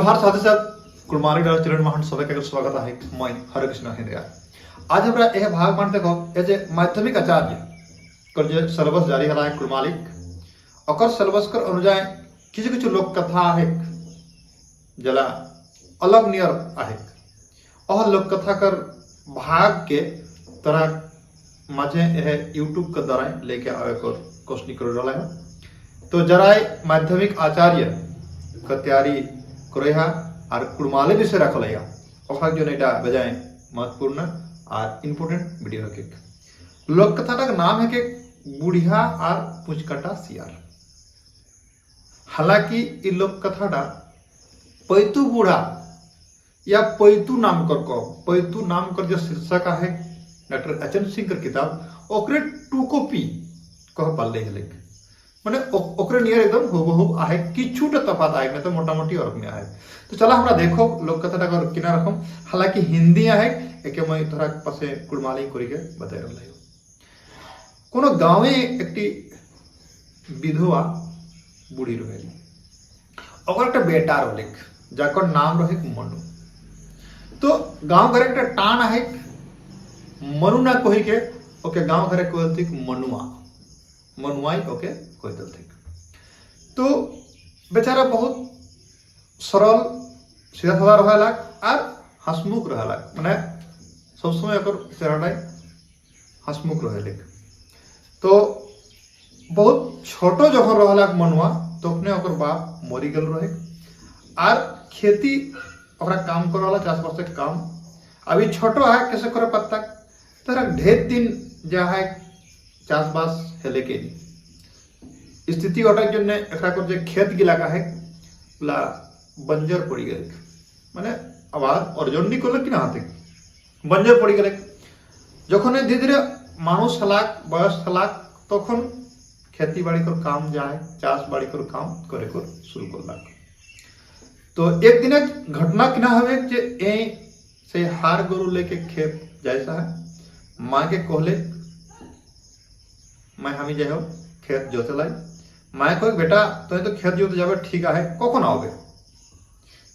जोहार साथी साथ कुलमारी डाल चरण महान सभा स्वागत है मैं हरे कृष्ण हिंदया आज हमरा यह भाग मान देखो ये जे माध्यमिक आचार्य कर जे सिलेबस जारी हला है कुलमालिक ओकर सिलेबस कर अनुसार किछु लोक कथा है जला अलग नियर आहे और लोक कथा कर भाग के तरह माझे यह यूट्यूब के द्वारा लेके आवे को कोशिश कर रहा है। तो जरा माध्यमिक आचार्य का तैयारी करे और कुड़माले विषय रखल है और जो एटा बजाय महत्वपूर्ण और इम्पोर्टेंट वीडियो है लोक कथा का नाम है कि बुढ़िया और पुचकाटा सियार। हालांकि ये लोक कथा पैतु बूढ़ा या पैतु नाम कर को पैतु नाम कर जो शीर्षक है डॉक्टर एच एन सिंह कर किताब ओकरे टू कॉपी कह पाले है लेख माने ओकरे नियर एकदम हुबहू आहे किछुटा तफात आहे में तो मोटा मोटी और में आहे। तो चला हमरा देखो लोक कथा का किना रकम हालांकि हिंदी आहे एके मैं तोरा पासे कुड़माली करी के बताय रहलै। कोनो गांवे एकटी विधवा बूढ़ी रहेली ओकर एकटा बेटा रहले जाकर नाम रहे मनु। तो गांव घर एक टान है मनु ना कही के ओके गांव घरे कहती मनुआ मनुआई ओके कहते। तो बेचारा बहुत सरल सीधा साधा रहला और हसमुख रहला माने सब समय एकर चेहरा हसमुख रहले। तो बहुत छोटो जखन रहला मनुआ तो अपने ओकर बाप मरी गेल रहे और खेती ओकरा काम करवाला चाषबास के काम अभी छोटो है कैसे करे पत्ता तरह ढेर दिन जा है चाषबास है लेकिन स्थिति अटक जो एकरा को जे खेत गिला का है ला बंजर पड़ी गए माने आवाज अर्जन नहीं करल कि ना हाथे बंजर पड़ी गए जखन धीरे धीरे मानुष हलाक बयस हलाक तखन खेती बाड़ी कर काम जाए चाष बाड़ी कर काम करे कर शुरू करलक। तो एक दिन घटना किना हवे जे ए से हार गरु लेके खेत जैसा है माँ के कहले मैं हमी जाए खेत जोते लाई माँ कह बेटा तो खेत जोते जाबे ठीक है कखन आओगे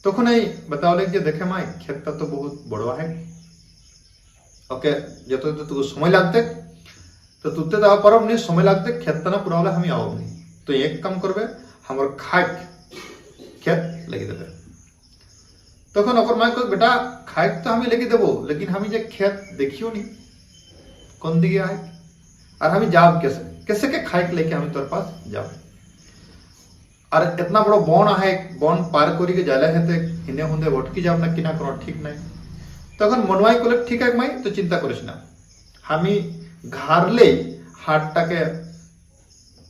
तखन बताओले कि देखे माँ खेत तो बहुत बड़ा है ओके जो तो समय लगते तो तुते तो परब नहीं समय लगते खेत तना पूरा हम आओ नहीं तो एक काम करबे हमर खाक खेत लगे देवे तखन ओकर माँ कह बेटा खाक तो हमें लेके देवो लेकिन हमें जे खेत देखियो नहीं कौन दिखे है और हमें जाब कैसे कैसे के खाक लेके हमें तोर पास जाब और इतना बड़ा बन है बन पार करी के जाला है हिने हुंदे भटकी जाब ना किना कोनो ठीक नहीं। तखन मनवाई कहले ठीक है माई तो चिंता करिस ना हमी घारले हाटटा के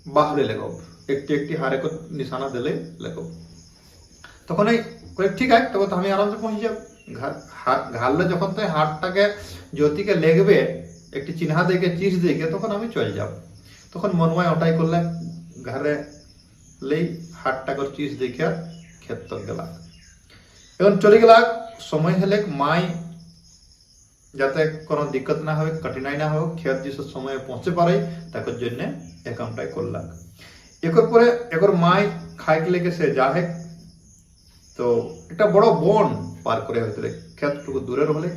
बाहरे लगो एक हारे को निशाना देले लगो तखन कहे ठीक है तब तो हमें आराम से पहुंच जाब घारले जखन तो हाटटा के ज्योति के लेगबे एक चिन्हा दे के चीज दे के तखन हमें चल जाब तखन मनवाई ओटाई करले घरे ले हाटटा कर चीज देखिया खेत तक गेला एवं चली गेला समय हेले माई जाते कोनो दिक्कत ना हो कठिनाई ना हो खेत जिस समय पहुंचे पारे ताकर जन्ने ए कामटा करलक। एकर परे एकर माई खाय के लेके से जाहे तो একটা বড় বন পার করে হইতলে ক্ষেতটুকু দূরে রহলে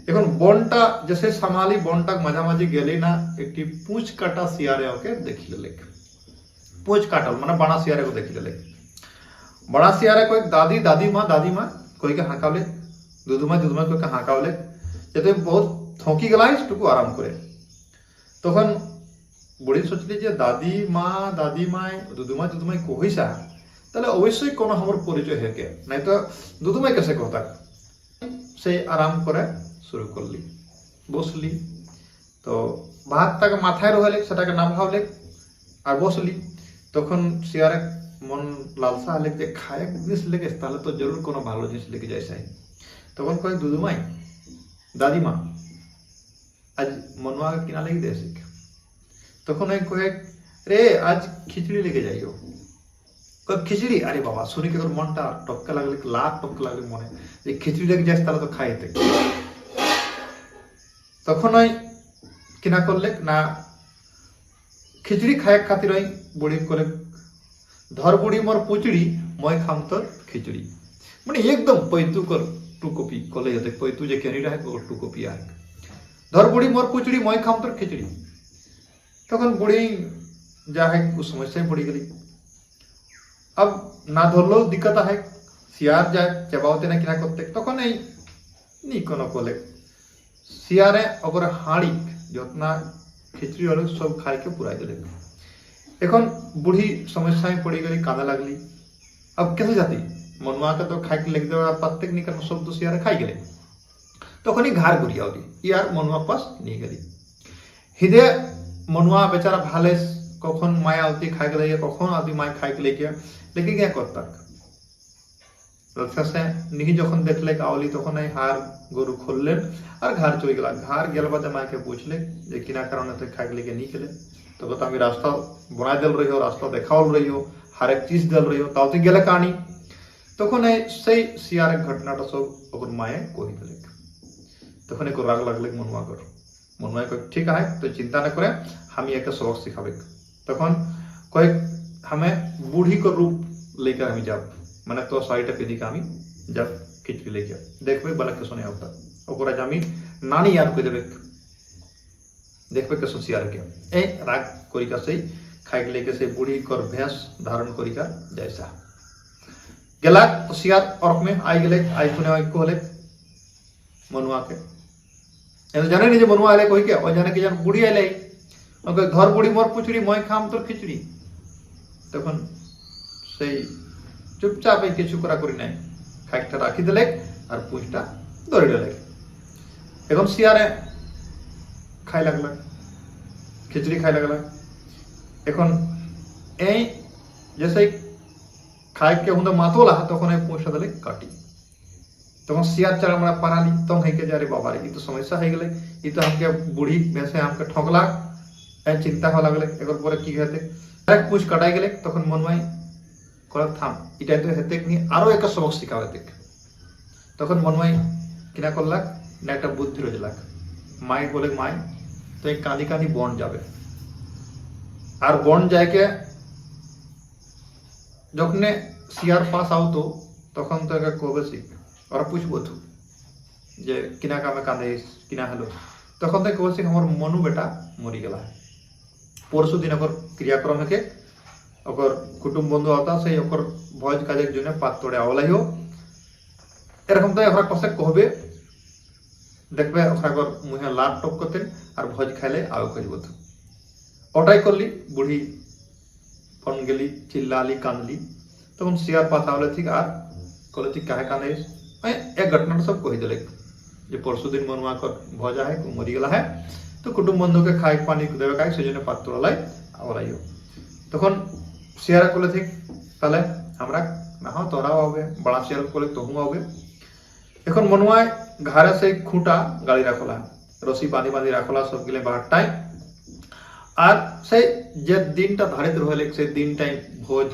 এখন বনটা जैसे সামালি বনটা মাঝামাঝি গেলে না একটি পুঁচ কাটা শিয়ারে ওকে দেখি लेले পুঁচ কাটাল মানে বানা শিয়ারে को देखी लेले बड़ा शियारे को दादी माँ कोई के हाकावले दूधमा कोई के हाकावले जते बहुत थकी गलाई टुकु आराम करे तखन बुढ़ी सोचली जे दादी माँ दूधमा कहिसा তাহলে অবশ্যই কোনো আমার পরিচয় হেকে নাই তো দুধুমাই कैसे कहता से आराम करे शुरू करली बसली तो भात तक माथाয় রহলে সেটাকে না ভাবলে আর বসলি তখন শিয়ারে মন লালসা হলে যে খায় জিনিস লেগে তাহলে তো জরুর কোনো ভালো জিনিস লেগে যায় চাই তখন কয় দুধুমাই দাদিমা আজ মনুয়া কিনা লেগে দেছে তখন কয় রে আজ খিচুড়ি লেগে যাইও खिचड़ी अरे बाबा सुनी के मन टपका लगले लाख टपका लगले मन खिचड़ी लेके जाए तो खाइते तखन किना करले ना खिचड़ी खाए खातिर बुढ़ी करे धर बुढ़ी मोर पुचड़ी मैं खाम तो खिचड़ी মানে একদম পৈতু কর টু কপি কলে যেতে পৈতু যে কেনি রাখে টু কপি আয় ধর বুড়ি মোর কুচড়ি মই খাম তোর খিচড়ি। তখন বুড়ি যা है उस समस्या में पड़ी गई। अब ना धरलो दिक्कत है सियार जाए चबावते ना किना करते तक नी कोनो कोले सियारे अगर हाड़ी जितना खिचड़ी वाले सब खाई के पुराई दिले। এখন বুড়ি সমস্যায় পড়ে গেলি কাঁদা লাগলি। अब कैसे जाती मनुआ के तो खाई के लेके देवा प्रत्येक निकल सब तो सियारे खाई गए। তখনই ঘাড় ঘুরিয়া উঠি ইয়ার মনুয়া পাস নিয়ে গেলি। হিদে मनुआ बेचारा भाले कखन माया आती खाई के लेके कखन आदि माय खाई के लेके क्या करता से निही जखन देखले आवली तखन हार गरु खोललेन और घर चले गला। घर गेल बाद मायके पूछले जे किना कारण तो खाई के लेके नहीं गेले। तो बता আমি रास्ता बना दिल रही हो रास्ता देखाओ रही हो हर एक चीज दिल रही हो ताও तो गेले कहानी। तखन সেই সিয়ার ঘটনাটা সব अपन माये কই দিলে। तखन एक राग लगले मनुआ कर मनुआ को ठीक है तो चिंता न करे हम एक सबक सिखावे। तखन कोई हमें बूढ़ी को रूप लेकर हम जब मैंने तो साइड पे दिखा हमें जब खिचड़ी लेके देखबे बालक के सुने होता ओकरा जामी नानी याद कर देबे देखबे के सोसियार के ए राग करिका से खाई के लेके से बूढ़ी कर भेष धारण करिका जैसा गेला तो सियार और में आई गेले आई सुने आई कोले मनुआ के ए जाने नहीं जे मनुआ आले कोई के और जाने के जान बूढ़ी आले ओके घर बुढ़ी मोर पुचड़ी মই খাম তোর খিচড়ি। তখন সেই চুপচাপ এই কিছু করা করি নাই খাইটা রাখি দিলে আর পুঁচটা ধরে দিলে। এখন সিয়ারে খাই লাগলা খিচড়ি খাই লাগলা। এখন এই जैसे খাই के हुंदा मातोला তখন এই পুঁচটা দিলে কাটি। তখন सियार चढ़ा हमरा पराली तो है के जा रे बाबा रे ई तो समस्या है गेले ई तो हमके बूढ़ी में से हमके ठोकला चिंता हो लगले। एक पर की कहते एक पूछ कटाई गेले तखन मनवाई करत थाम इटा तो हेते नि आरो एक सबक शिखावे। तखन मनवाई किना करलाक ना একটা বুদ্ধি রজলাক মাই বলে মাই তো एक কাঁদি কাঁদি বন যাবে আর বন যায়কে যখন সিয়ার পাস আউতো তখন তো একা কবে শিখ और पूछबो तू जे किना कामे कांदे किना हलो तखन तो कबे हमर मनु बेटा मरी गेला। परसु दिन ओकर क्रियाक्रम के ओकर कुटुंब बंधु आता से ओकर भोज काजेर जने पातोड़े आवलाइयो एरकम तो ओकरा कसे कहबे देखबे ओकरा कर मुहे लाट टप करतेन और भोज खाइले आउ कइबो तो ओटाई करली। बुढ़ी फन गेली चिल्लाली कांदली तखन सियार पास आवले ठीक आर कहले ठीक काहे कांदेस एक घटना सब कहि दिले जे परसु दिन मनुआ कर भोजा है मरी गेला है तो कुटुंब बंधु के खाई पानी देवे खाई सेजने पात्रोलाई आवराइयो। तखन सियारा कोले ठीक ताले हमरा ना हो तोरा आवे बड़ा सियार कोले तोहू आवे। এখন মনুয়ায় ঘাড়ে সেই খুঁটা গাড়ি রাখলা রশি বাঁধি বাঁধি রাখলা সব গিলে বাহারটাই আর সেই যে দিনটা ধারিত রহলে সেই দিনটাই ভোজ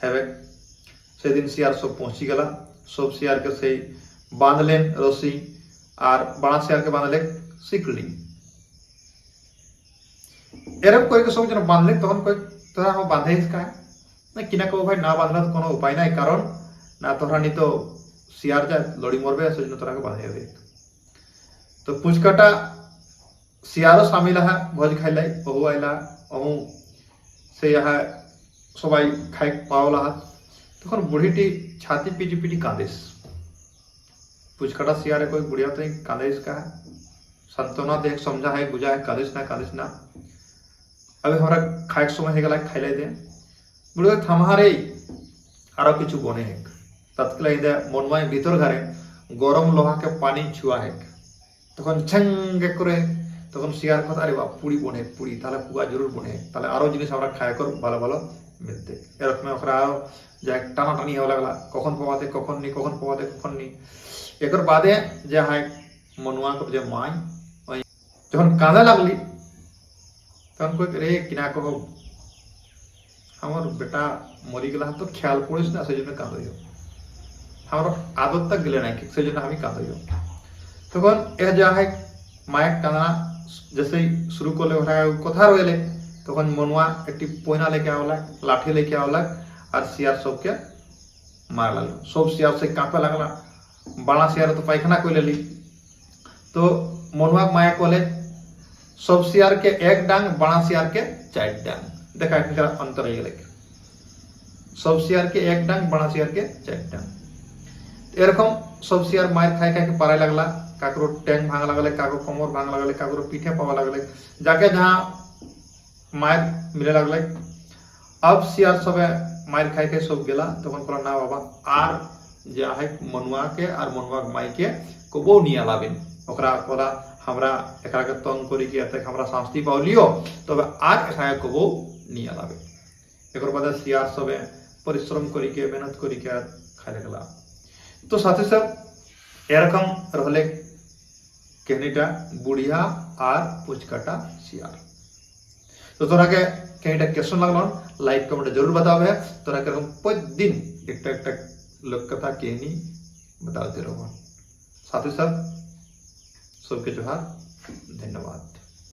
হবে। সেদিন সিয়ার সব পৌঁছি গেলা सब सियार के से बांधलेन रस्सी और बड़ा सियार के बांधले सिकड़ी एरम कोई के सब जन बांधले तखन कोई तोरा हम बांधे इसका ना किना को भाई ना बांधला तो कोनो उपाय नहीं कारण ना तोरा नहीं तो सियार जा लड़ी मरबे से जन तोरा के बांधे दे। तो पुचकाटा सियारो शामिल है भोज खाइलाई ओहु आइला ओहु से यहाँ सबाई खाई पावला तखन बुढ़ीटी छाती पीटी पीटी कांदेस पुचकाटा सियारे कोई बुढ़िया तो कांदेस का है संतोना देख समझा है बुझा है कांदेस ना अभी हमारा खाए समय है गला खाइलाई दे बुढ़िया थमहारे आरो किछु बने है तत्काल इदे मनमाय भीतर घरे गरम लोहा के पानी छुआ है तखन छंगे करे तखन सियार कथा अरे बाप पुड़ी बने पुड़ी ताले पुआ जरूर बने ताले आरो जिनिस हमरा खाए कर भालो भालो मिलते एरकम ओकरा जा टाना टानी हो लगला कखन पवाते कखन नी एकर बादे जे है मनुआ को जे माई जखन कांदे लागली तखन कोई रे किना को हमर बेटा मरी गेला तो ख्याल पड़िस ना से जने कांदइयो हमर आदत तक गेले ना से जने हम कांदइयो। तखन ए जा है माय कांदना जैसे शुरू करले ओकरा कथा रोले तखन मनुआ एकटी पोइना लेके आवला लाठी लेके आवला और सियार सबके मार लागलो। सब शियार से कांपे लगला। बड़ा शियार तो पायखाना कर लेली। तो मनुआ माया कहले सब शियार के एक डांग, बड़ा शियार के 4 डांग। देखा इनका अंतर है गले। सब शियार के एक डांग, बड़ा शियार के 4 डांग। एरकम सब शियार मार खाए खाए के पाराय लगला। काकरो टैंक भांग लगले, काकरो कमर भांग लगले, काकरो पीठे पावा लगले। जाके जहाँ मार मिले लगले। अब शियार सब मार खाए के सब गेला। तखन कहला ना बाबा आर जे है मनुआ के और मनुआ माई के कबो निया लाबिन। ओकरा कहला हमरा एकरा के तंग करी के एते हमरा शास्ति पाउलियो, तबे आर एकरा कबो निया लाबे। एकर बाद शियार सब परिश्रम करी के मेहनत करी के खाए लगला। तो साथी सब एरकम रहले कहनीटा बुढ़िया और पुचकाटा शियार। तो तोरा के कहींटा क्वेश्चन लगल लाइक कमेंट जरूर बतावे। तोरा के प्रतिदिन एक लोक कथा कहनी बताते रहो। साथी सब सबके जोहार, धन्यवाद।